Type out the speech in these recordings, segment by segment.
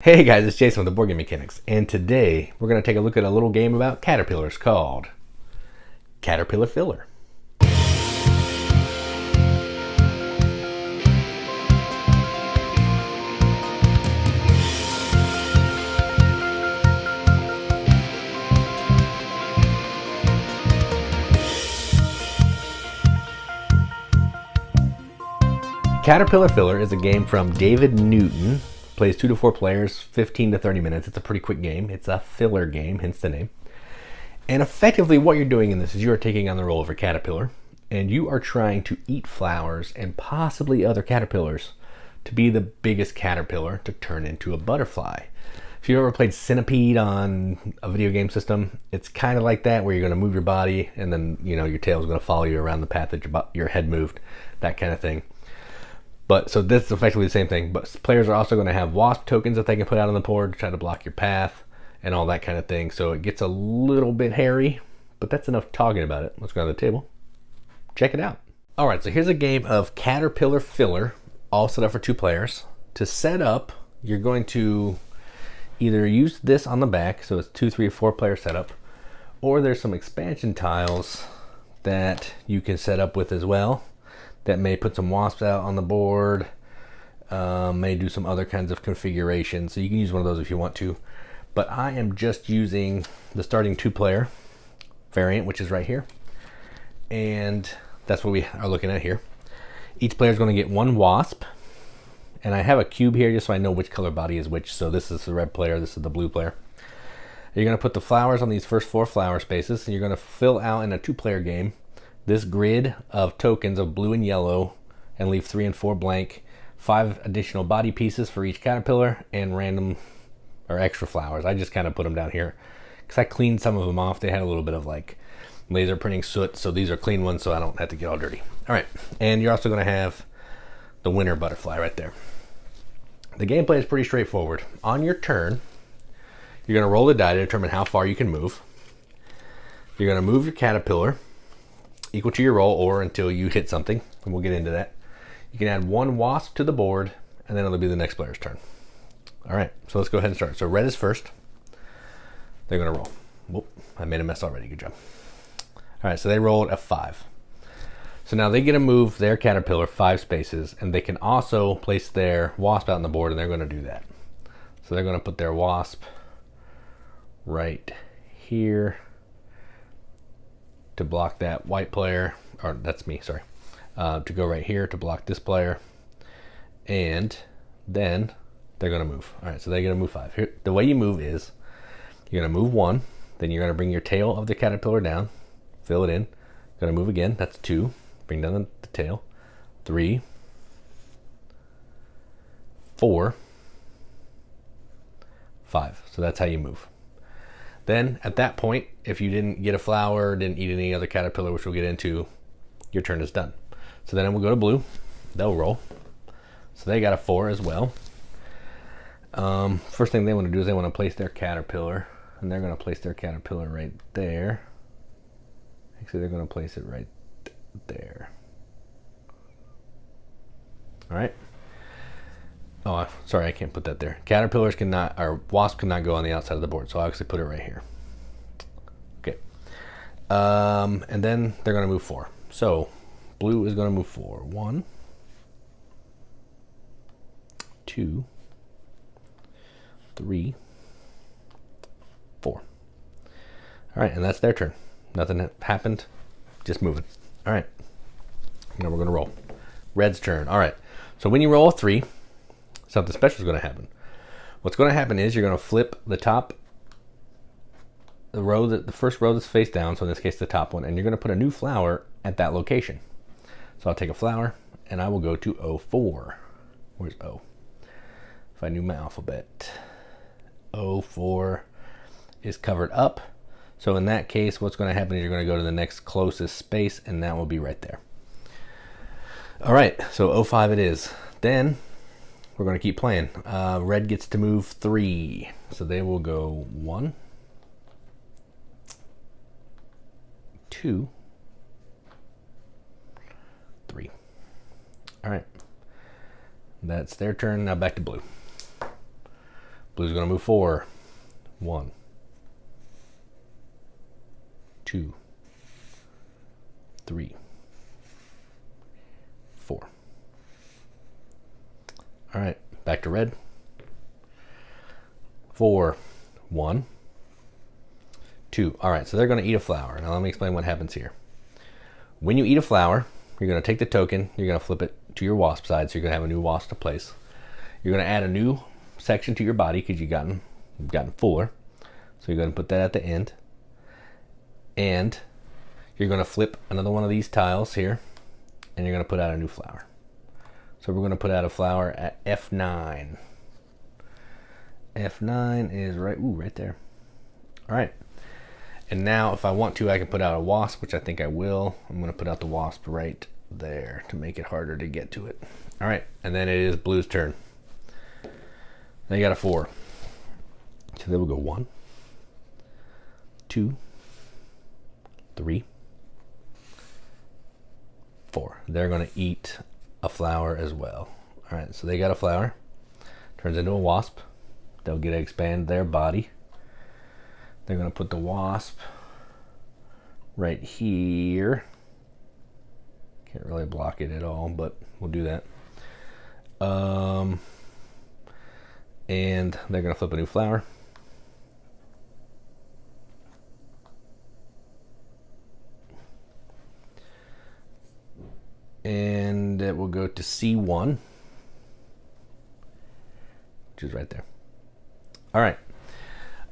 Hey guys, it's Jason with the Boardgame Mechanics, and today we're going to take a look at a little game about caterpillars called Caterpillar Filler. Caterpillar Filler is a game from David Newton. Plays 2 to 4 players, 15 to 30 minutes. It's a pretty quick game. It's a filler game, hence the name. And effectively what you're doing in this is you are taking on the role of a caterpillar, and you are trying to eat flowers and possibly other caterpillars to be the biggest caterpillar to turn into a butterfly. If you ever played Centipede on a video game system, it's kind of like that, where you're going to move your body and then your tail is going to follow you around the path that your head moved, that kind of thing. But so this is effectively the same thing, but players are also going to have wasp tokens that they can put out on the board to try to block your path and all that kind of thing. So it gets a little bit hairy, but that's enough talking about it. Let's go to the table. Check it out. All right, so here's a game of Caterpillar Filler, all set up for 2 players. To set up, you're going to either use this on the back, so it's 2, 3, 4 player setup, or there's some expansion tiles that you can set up with as well. That may put some wasps out on the board, may do some other kinds of configuration. So you can use one of those if you want to. But I am just using the starting 2-player variant, which is right here. And that's what we are looking at here. Each player is going to get 1 wasp. And I have a cube here just so I know which color body is which. So this is the red player, this is the blue player. You're going to put the flowers on these first 4 flower spaces. And you're going to fill out in a 2-player game this grid of tokens of blue and yellow, and leave 3 and 4 blank, 5 additional body pieces for each caterpillar, and random or extra flowers. I just kind of put them down here because I cleaned some of them off. They had a little bit of like laser printing soot, so these are clean ones so I don't have to get all dirty. All right, and you're also going to have the winner butterfly right there. The gameplay is pretty straightforward. On your turn, you're going to roll the die to determine how far you can move. You're going to move your caterpillar equal to your roll or until you hit something, and we'll get into that. You can add 1 wasp to the board, and then it'll be the next player's turn. All right, so let's go ahead and start. So red is first. They're going to roll. Whoop, I made a mess already. Good job. All right, so they rolled a 5. So now they get to move their caterpillar 5 spaces, and they can also place their wasp out on the board, and they're going to do that. So they're going to put their wasp right here to block that white player, or that's me, sorry, to go right here to block this player, and then they're going to move. All right, so they're going to move 5. Here, the way you move is you're going to move 1, then you're going to bring your tail of the caterpillar down, fill it in, going to move again, that's 2, bring down the tail, 3, 4, 5. So that's how you move. Then at that point, if you didn't get a flower, didn't eat any other caterpillar, which we'll get into, your turn is done. So then we'll go to blue. They'll roll. So they got a 4 as well. First thing they want to do is they want to place their caterpillar, and they're going to place their caterpillar right there. Actually, they're going to place it right there. All right. Oh, sorry, I can't put that there. Caterpillars cannot, or wasp cannot go on the outside of the board, so I'll actually put it right here. Okay. And then they're going to move 4. So blue is going to move 4. 1, 2, 3, 4. All right, and that's their turn. Nothing happened, just moving. All right, now we're going to roll. Red's turn. All right, so when you roll a 3, something special is going to happen. What's going to happen is you're going to flip the top, the first row that's face down, so in this case the top one, and you're going to put a new flower at that location. So I'll take a flower and I will go to O4. Where's O? If I knew my alphabet. O4 is covered up. So in that case, what's going to happen is you're going to go to the next closest space, and that will be right there. All right, so O5 it is. Then we're going to keep playing. Red gets to move 3. So they will go 1, 2, 3. All right. That's their turn. Now back to blue. Blue's going to move 4. 1, 2, 3, 4. All right, back to red. 4, 1, 2. All right, so they're going to eat a flower. Now let me explain what happens here. When you eat a flower, you're going to take the token, you're going to flip it to your wasp side, so you're going to have a new wasp to place. You're going to add a new section to your body because you've gotten fuller. So you're going to put that at the end. And you're going to flip another one of these tiles here, and you're going to put out a new flower. So we're going to put out a flower at F9. F9 is right there. All right. And now if I want to, I can put out a wasp, which I think I will. I'm going to put out the wasp right there to make it harder to get to it. All right. And then it is Blue's turn. They got a 4. So they will go 1, 2, 3, 4. They're going to eat a flower as well. All right. So they got a flower. Turns into a wasp. They'll get to expand their body. They're going to put the wasp right here. Can't really block it at all, but we'll do that. And they're going to flip a new flower. And it will go to C1, which is right there. All right.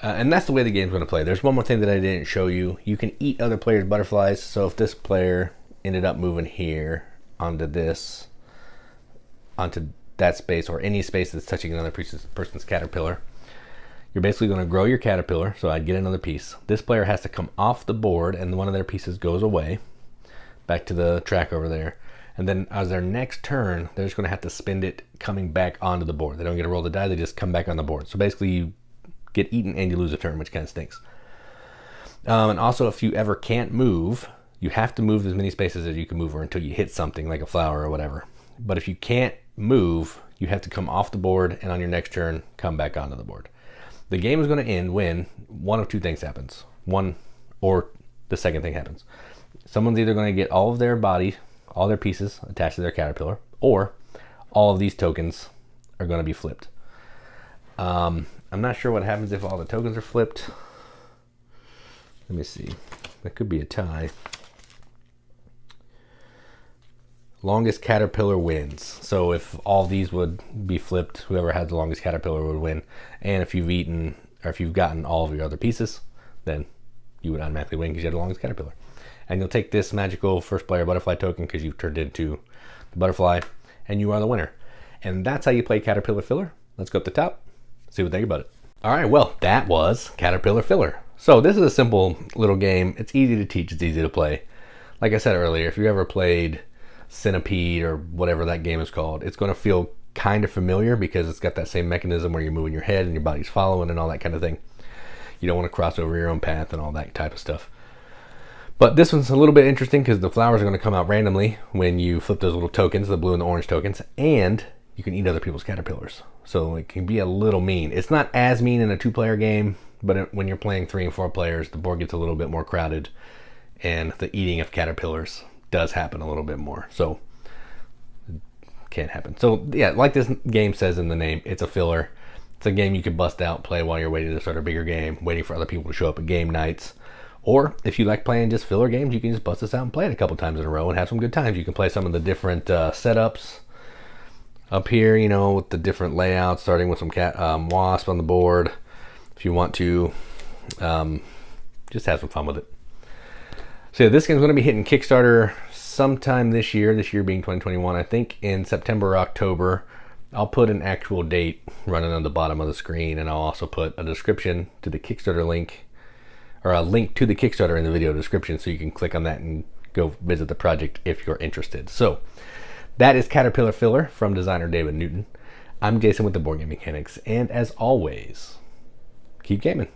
And that's the way the game's going to play. There's one more thing that I didn't show you. You can eat other players' butterflies. So if this player ended up moving here onto that space, or any space that's touching another person's caterpillar, you're basically going to grow your caterpillar. So I'd get another piece. This player has to come off the board, and one of their pieces goes away back to the track over there. And then as their next turn, they're just going to have to spend it coming back onto the board. They don't get to roll the die. They just come back on the board. So basically you get eaten and you lose a turn, which kind of stinks. And also, if you ever can't move, you have to move as many spaces as you can move, or until you hit something like a flower or whatever. But if you can't move, you have to come off the board, and on your next turn, come back onto the board. The game is going to end when one of two things happens. One, or the second thing happens. Someone's either going to get all of their body, all their pieces attached to their caterpillar, or all of these tokens are going to be flipped. I'm not sure what happens if all the tokens are flipped. Let me see. That could be a tie. Longest caterpillar wins. So if all these would be flipped, whoever had the longest caterpillar would win. And if you've eaten, or if you've gotten all of your other pieces, then you would automatically win because you had the longest caterpillar. And you'll take this magical first player butterfly token because you've turned into the butterfly, and you are the winner. And that's how you play Caterpillar Filler. Let's go up the top, see what they think about it. All right, well, that was Caterpillar Filler. So this is a simple little game. It's easy to teach, it's easy to play. Like I said earlier, if you ever played Centipede or whatever that game is called, it's going to feel kind of familiar because it's got that same mechanism where you're moving your head and your body's following and all that kind of thing. You don't want to cross over your own path and all that type of stuff. But this one's a little bit interesting because the flowers are going to come out randomly when you flip those little tokens, the blue and the orange tokens, and you can eat other people's caterpillars. So it can be a little mean. It's not as mean in a 2-player game, but when you're playing 3 and 4 players, the board gets a little bit more crowded, and the eating of caterpillars does happen a little bit more. So it can happen. So yeah, like this game says in the name, it's a filler. It's a game you can bust out, play while you're waiting to start a bigger game, waiting for other people to show up at game nights. Or if you like playing just filler games, you can just bust this out and play it a couple times in a row and have some good times. You can play some of the different setups up here, you know, with the different layouts, starting with some wasp on the board. If you want to just have some fun with it. So yeah, this game's going to be hitting Kickstarter sometime this year being 2021. I think in September or October. I'll put an actual date running on the bottom of the screen, and I'll also put a description to the Kickstarter link, or a link to the Kickstarter in the video description, so you can click on that and go visit the project if you're interested. So that is Caterpillar Filler from designer David Newton. I'm Jason with the Board Game Mechanics, and as always, keep gaming.